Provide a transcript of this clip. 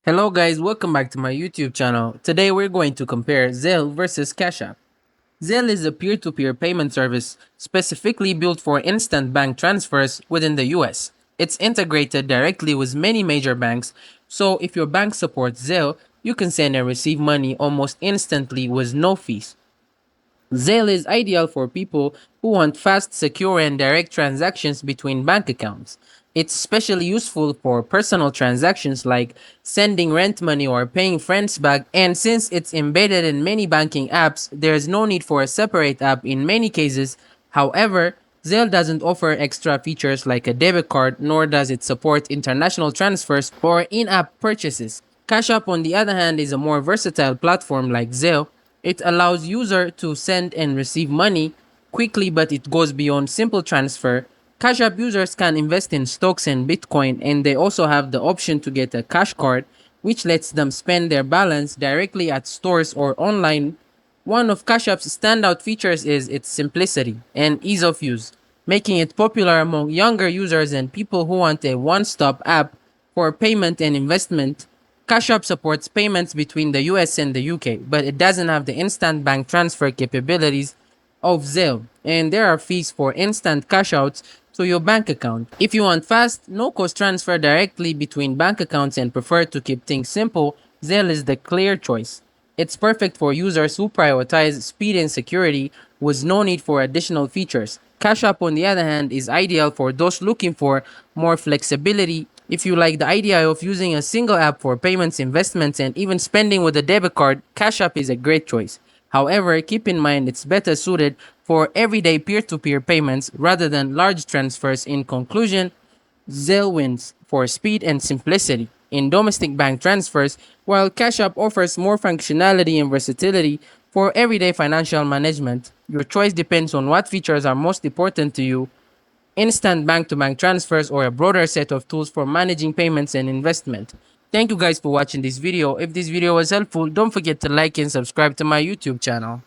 Hello guys, welcome back to my YouTube channel. Today we're going to compare Zelle versus Cash App. Zelle is a peer-to-peer payment service specifically built for instant bank transfers within the US. It's integrated directly with many major banks, so if your bank supports Zelle, you can send and receive money almost instantly with no fees. Zelle is ideal for people who want fast, secure, and direct transactions between bank accounts. It's especially useful for personal transactions like sending rent money or paying friends back, and since it's embedded in many banking apps, there's no need for a separate app in many cases. However, Zelle doesn't offer extra features like a debit card, nor does it support international transfers or in app purchases. Cash App, on the other hand, is a more versatile platform like Zelle. It allows user to send and receive money quickly, but it goes beyond simple transfer. Cash App users can invest in stocks and Bitcoin, and they also have the option to get a cash card, which lets them spend their balance directly at stores or online. One of Cash App's standout features is its simplicity and ease of use, making it popular among younger users and people who want a one-stop app for payment and investment. Cash App supports payments between the US and the UK, but it doesn't have the instant bank transfer capabilities of Zelle, and there are fees for instant cash outs to your bank account. If you want fast, no cost transfer directly between bank accounts and prefer to keep things simple, Zelle is the clear choice. It's perfect for users who prioritize speed and security with no need for additional features. Cash App, on the other hand, is ideal for those looking for more flexibility. If you like the idea of using a single app for payments, investments, and even spending with a debit card, Cash App is a great choice. However, keep in mind it's better suited for everyday peer-to-peer payments rather than large transfers. In conclusion, Zelle wins for speed and simplicity in domestic bank transfers, while Cash App offers more functionality and versatility for everyday financial management. Your choice depends on what features are most important to you: instant bank-to-bank transfers or a broader set of tools for managing payments and investment. Thank you guys for watching this video. If this video was helpful, don't forget to like and subscribe to my YouTube channel.